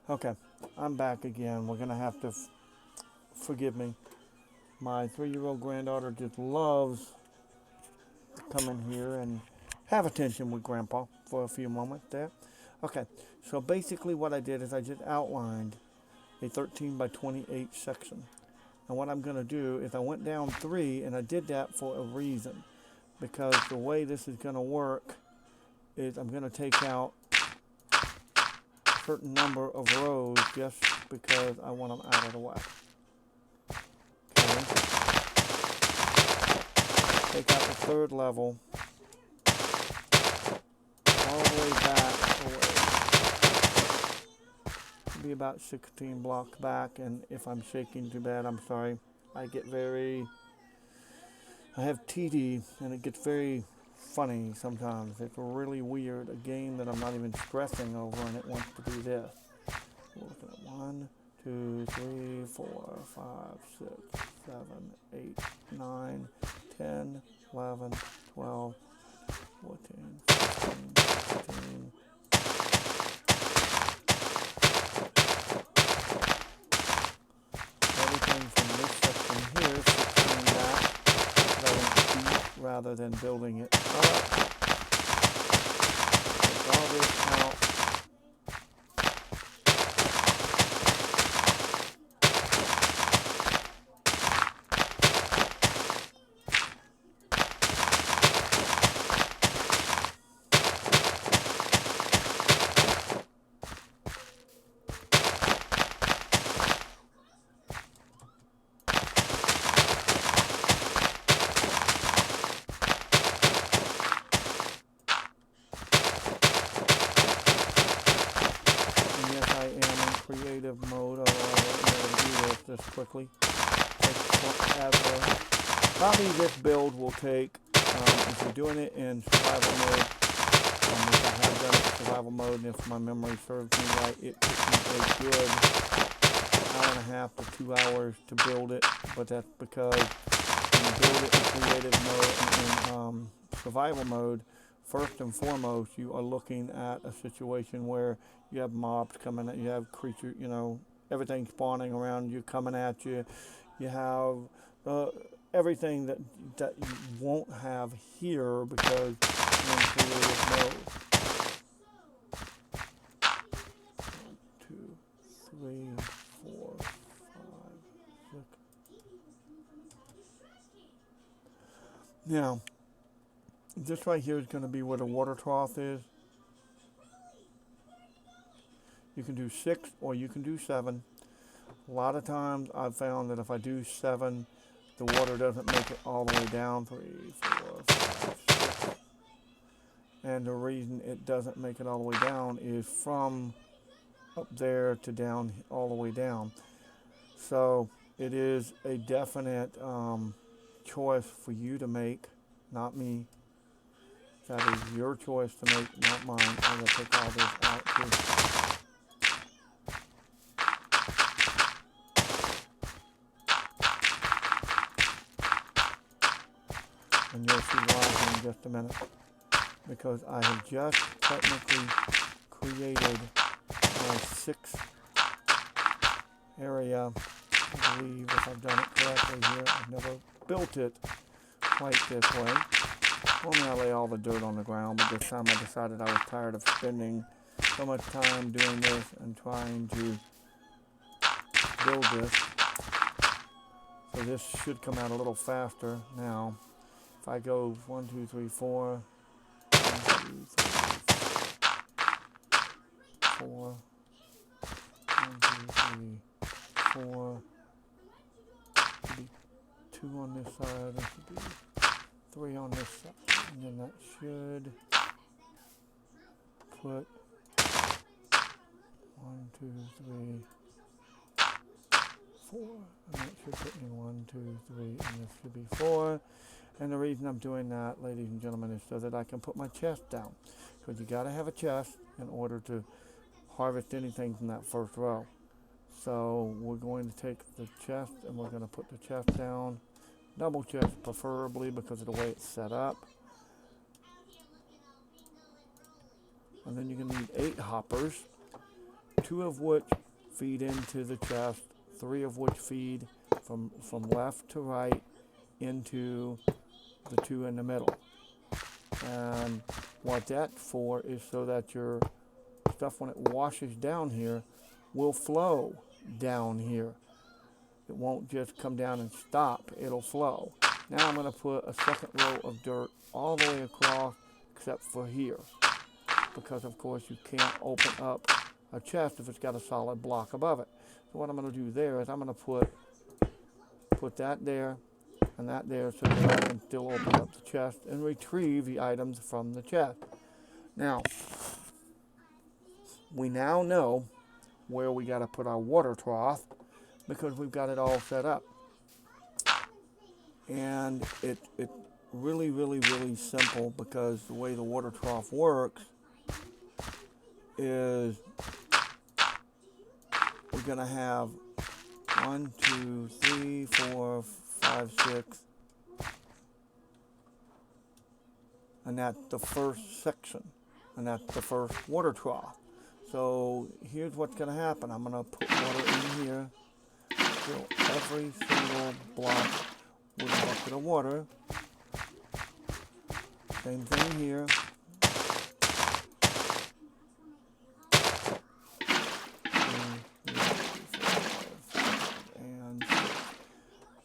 Okay, I'm back again. We're gonna have to forgive me. My 3-year-old granddaughter just loves to come in here and have attention with Grandpa for a few moments there. Okay, so basically what I did is I just outlined a 13 by 28 section. And what I'm gonna do is I went down 3, and I did that for a reason. Because the way this is gonna work is I'm gonna take out a certain number of rows just because I want them out of the way. Okay. Take out the third level all the way back away. Be about 16 blocks back, and if I'm shaking too bad, I'm sorry. I have TD, and it gets very funny sometimes. It's really weird. A game that I'm not even stressing over, and it wants to do this. We're looking at 1, 2, 3, 4, 5, 6, 7, 8, 9, 10, 11, 12, 14, 15, 16. Everything from this section here, 16 back, that I want to keep rather than building it up. Take all this out. Creative mode, although I won't be able to do this quickly. Takes forever. Probably this build will take, if you're doing it in survival mode, which I have done it in survival mode, and if my memory serves me right, it took me a good hour and a half to 2 hours to build it, but that's because when you build it in creative mode and in survival mode, first and foremost, you are looking at a situation where you have mobs coming at you, have creatures, everything spawning around you, coming at you. You have everything that you won't have here because you're in creative mode. 1, 2, 3, 4, 5, 6. Now, this right here is going to be where the water trough is. You can do 6 or you can do 7. A lot of times I've found that if I do 7, the water doesn't make it all the way down. 3, 4, 5, 6. And the reason it doesn't make it all the way down is from up there to down, all the way down. So it is a definite choice for you to make, not me. That is your choice to make, not mine. I'm going to take all this out too. And you'll see why in just a minute. Because I have just technically created my 6th area. I believe, if I've done it correctly here. I've never built it quite this way. Normally I lay all the dirt on the ground, but this time I decided I was tired of spending so much time doing this and trying to build this. So this should come out a little faster now. If I go 1, 2, 3, 4, 1, 2, 3, 4, 1, 2, 3, 4, should be 2 on this side, there should be 3 on this side, and then that should put 1, 2, 3, 4, and that should put me 1, 2, 3, and this should be 4. And the reason I'm doing that, ladies and gentlemen, is so that I can put my chest down. Because you got to have a chest in order to harvest anything from that first row. So we're going to take the chest and we're going to put the chest down. Double chest preferably because of the way it's set up. And then you're going to need 8 hoppers. 2 of which feed into the chest, 3 of which feed from left to right into the 2 in the middle. And what that's for is so that your stuff, when it washes down here, will flow down here. It won't just come down and stop, it'll flow. Now I'm going to put a second row of dirt all the way across except for here, because of course you can't open up a chest if it's got a solid block above it. So what I'm going to do there is I'm going to put that there and that there so that I can still open up the chest and retrieve the items from the chest. Now, we now know where we got to put our water trough because we've got it all set up. And it really, really, really simple, because the way the water trough works is we're going to have 1, 2, 3, 4, 5, 6, and that's the first section, and that's the first water trough. So here's what's going to happen. I'm going to put water in here, fill every single block with a bucket of water. Same thing here. And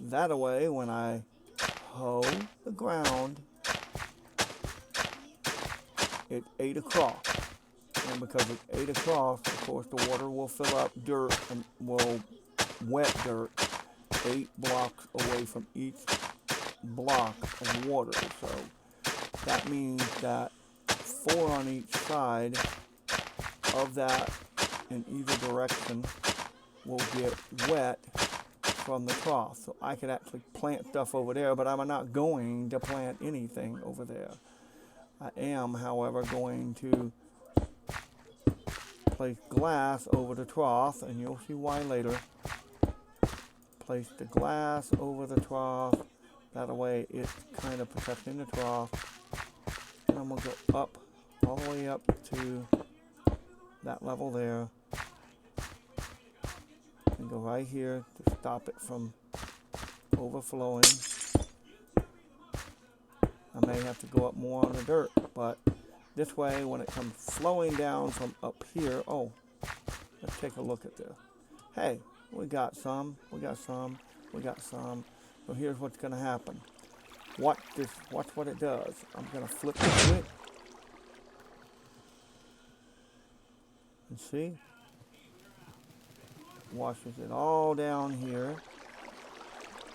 that away, when I hoe the ground, it ate across. And because it ate across, of course, the water will fill up dirt and will wet dirt 8 blocks away from each block of water. So that means that 4 on each side of that in either direction will get wet from the trough. So I could actually plant stuff over there, but I'm not going to plant anything over there. I am, however, going to place glass over the trough, and you'll see why later. Place the glass over the trough. That way it's kind of protecting the trough. And I'm going to go up, all the way up to that level there. And go right here to stop it from overflowing. I may have to go up more on the dirt, but this way when it comes flowing down from up here, oh, let's take a look at this. Hey, we got some. So here's what's going to happen. Watch what it does. I'm going to flip the switch. And see? Washes it all down here.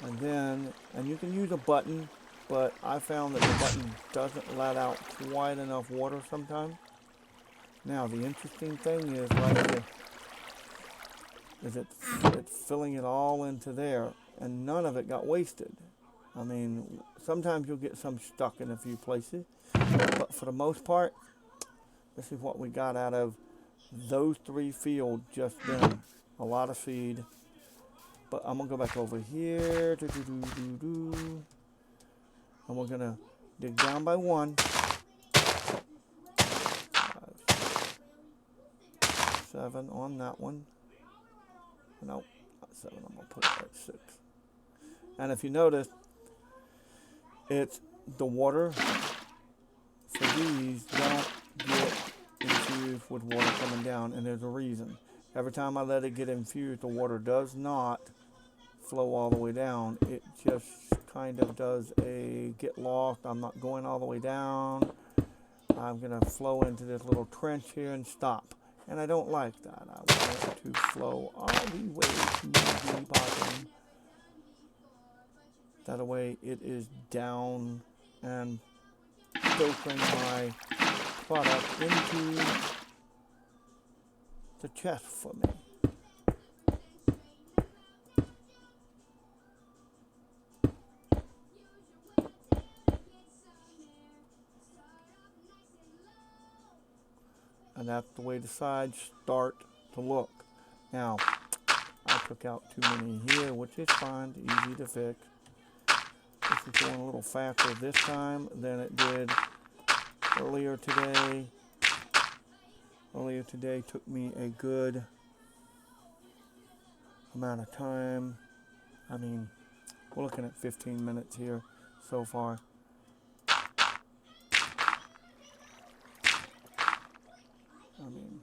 And you can use a button, but I found that the button doesn't let out quite enough water sometimes. Now, the interesting thing is right here, is it's filling it all into there, and none of it got wasted. I mean, sometimes you'll get some stuck in a few places, but for the most part, this is what we got out of those 3 fields just then. A lot of feed. But I'm going to go back over here. And we're going to dig down by 1. 5, 7 on that one. Nope, not 7. I'm going to put it at 6. And if you notice, it's the water for these don't get infused with water coming down, and there's a reason. Every time I let it get infused, the water does not flow all the way down. It just kind of does a get lost. I'm not going all the way down. I'm going to flow into this little trench here and stop. And I don't like that. I want it to flow all the way to the bottom. That way it is down and filtering my product into the chest for me. And that's the way the sides start to look. Now, I took out too many here, which is fine, easy to fix. This is going a little faster this time than it did earlier today. earlier today took me a good amount of time. I mean, we're looking at 15 minutes here so far. I mean,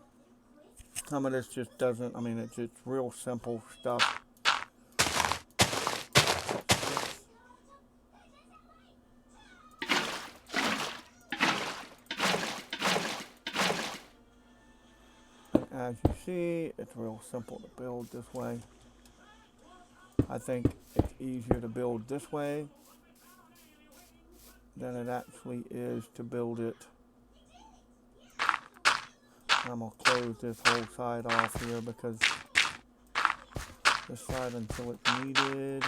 some of this just doesn't, I mean, it's real simple stuff. And as you see, it's real simple to build this way. I think it's easier to build this way than it actually is to build it. I'm going to close this whole side off here because this side, until it's needed,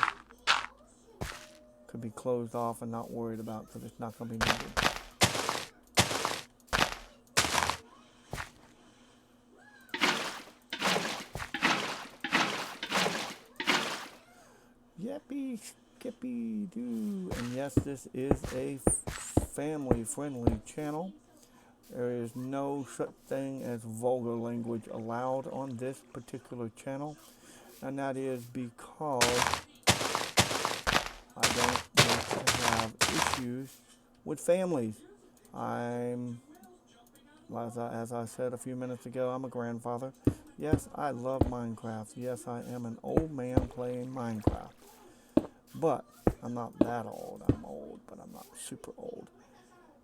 could be closed off and not worried about because it's not going to be needed. Yippee, skippy doo. And yes, this is a family-friendly channel. There is no such thing as vulgar language allowed on this particular channel. And that is because I don't want to have issues with families. As I said a few minutes ago, I'm a grandfather. Yes, I love Minecraft. Yes, I am an old man playing Minecraft. But I'm not that old. I'm old, but I'm not super old.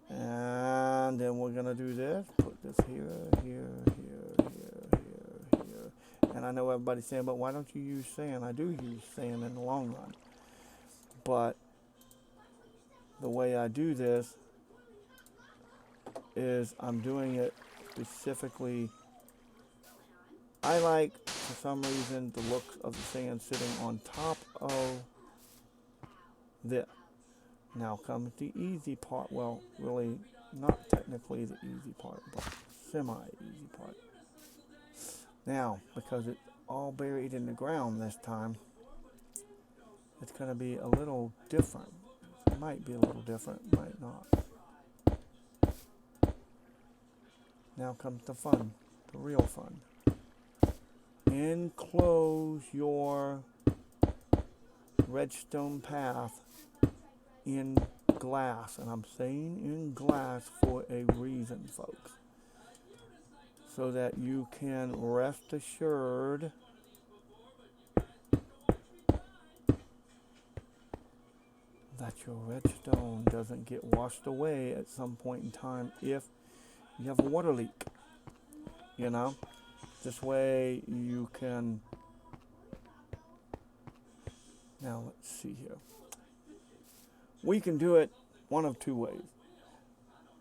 And then we're going to do this. Put this here, here, here, here, here, here. And I know everybody's saying, but why don't you use sand? I do use sand in the long run. But the way I do this is I'm doing it specifically. I like, for some reason, the look of the sand sitting on top of this. Now comes the easy part. Well, really, not technically the easy part, but semi-easy part. Now, because it's all buried in the ground this time, it's going to be a little different. It might be a little different, might not. Now comes the fun, the real fun. Enclose your redstone path in glass, and I'm saying in glass for a reason, folks, so that you can rest assured that your redstone doesn't get washed away at some point in time if you have a water leak. You know, this way you can. Now let's see here. We can do it one of two ways.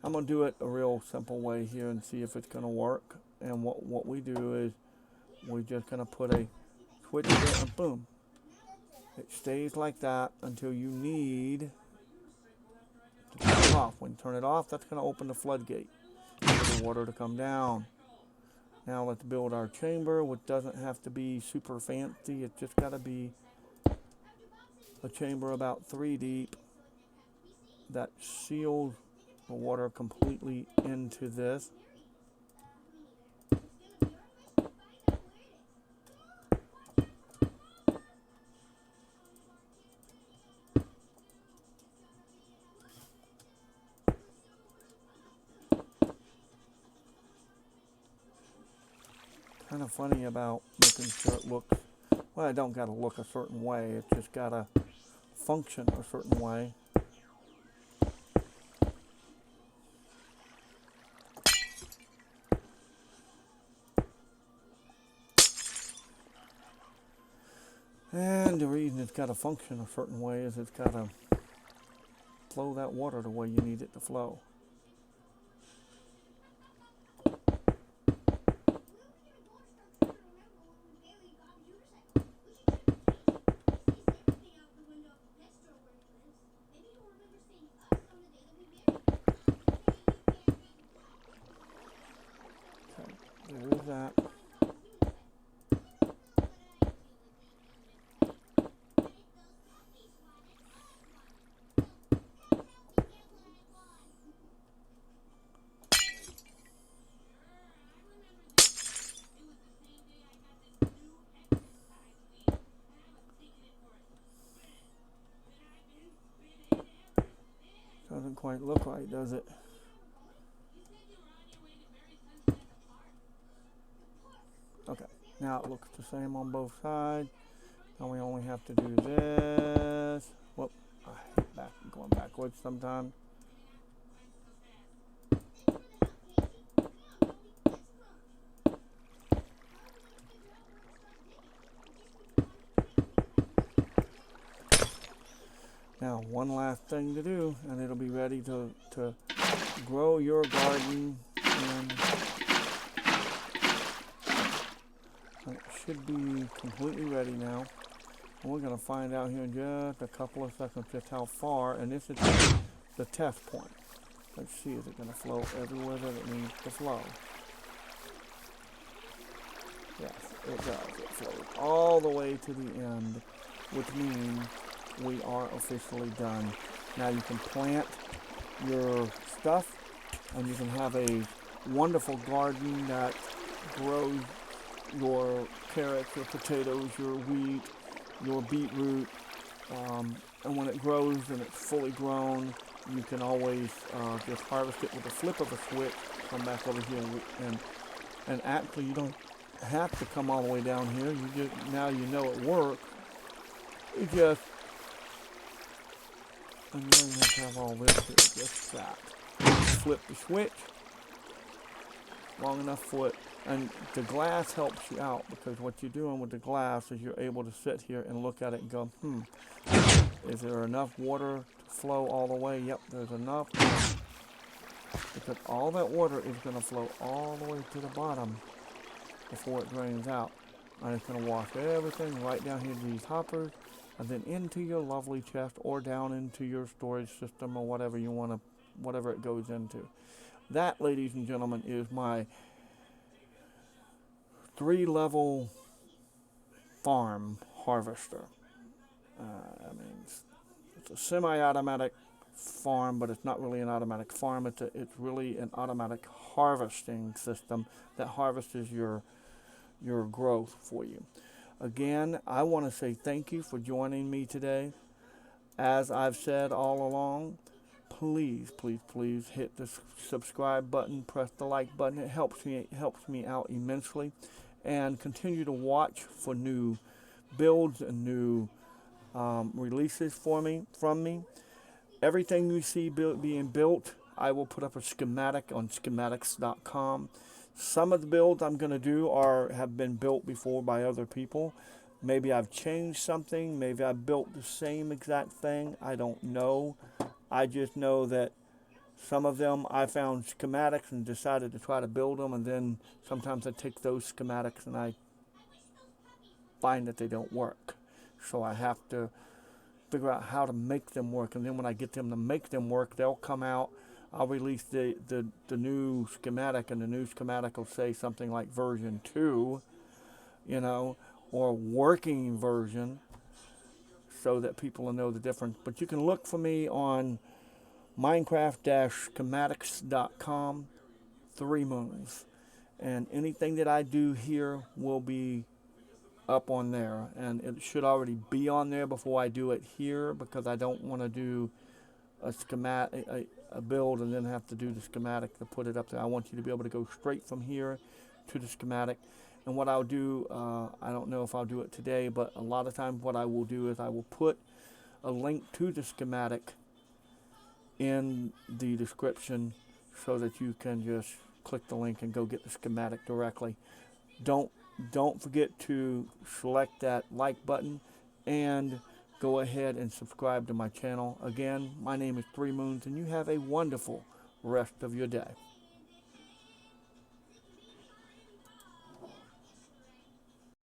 I'm going to do it a real simple way here and see if it's going to work. And what we do is we're just going to put a switch there and boom. It stays like that until you need to turn it off. When you turn it off, that's going to open the floodgate for the water to come down. Now let's build our chamber, which doesn't have to be super fancy. It's just got to be a chamber about 3 deep that seals the water completely into this. Kind of funny about making sure it looks, well, it don't got to look a certain way. It's just got to function a certain way. And the reason it's got to function a certain way is it's got to flow that water the way you need it to flow. Okay, there's that. quite look right, does it? Okay, now it looks the same on both sides. Now we only have to do this. Whoop, I hate going backwards sometimes. Now, one last thing to do, and it'll be ready to grow your garden. And it should be completely ready now. And we're going to find out here in just a couple of seconds just how far, and this is the test point. Let's see, is it going to flow everywhere that it needs to flow? Yes, it does. It flows all the way to the end, which means we are officially done. Now you can plant your stuff, and you can have a wonderful garden that grows your carrots, your potatoes, your wheat, your beetroot, and when it grows and it's fully grown, you can always just harvest it with a flip of a switch. Come back over here, and actually you don't have to come all the way down here. You just, now you know it works. You just, and you don't even have to have all this here, just that. Flip the switch long enough for it, and the glass helps you out, because what you're doing with the glass is you're able to sit here and look at it and go, is there enough water to flow all the way? Yep, there's enough, because all that water is going to flow all the way to the bottom before it drains out, and it's going to wash everything right down here to these hoppers, and then into your lovely chest, or down into your storage system, or whatever you want to, whatever it goes into. That, ladies and gentlemen, is my 3-level farm harvester. I mean, it's a semi-automatic farm, but it's not really an automatic farm. It's really an automatic harvesting system that harvests your growth for you. Again, I want to say thank you for joining me today. As I've said all along, please, please, please hit the subscribe button, press the like button. It helps me out immensely, and continue to watch for new builds and new releases from me. Everything you see being built, I will put up a schematic on schematics.com. Some of the builds I'm going to do have been built before by other people. Maybe I've changed something. Maybe I built the same exact thing. I don't know. I just know that some of them I found schematics and decided to try to build them, and then sometimes I take those schematics and I find that they don't work. So I have to figure out how to make them work, and then when I get them to make them work, they'll come out. I'll release the new schematic, and the new schematic will say something like version 2, or working version, so that people will know the difference. But you can look for me on Minecraft-schematics.com, 3 Moons, and anything that I do here will be up on there, and it should already be on there before I do it here, because I don't want to do a schematic, a build, and then have to do the schematic to put it up there. I want you to be able to go straight from here to the schematic. And what I'll do, I don't know if I'll do it today, but a lot of times what I will do is I will put a link to the schematic in the description, so that you can just click the link and go get the schematic directly. Don't forget to select that like button, and go ahead and subscribe to my channel. Again, my name is 3 Moons, and you have a wonderful rest of your day.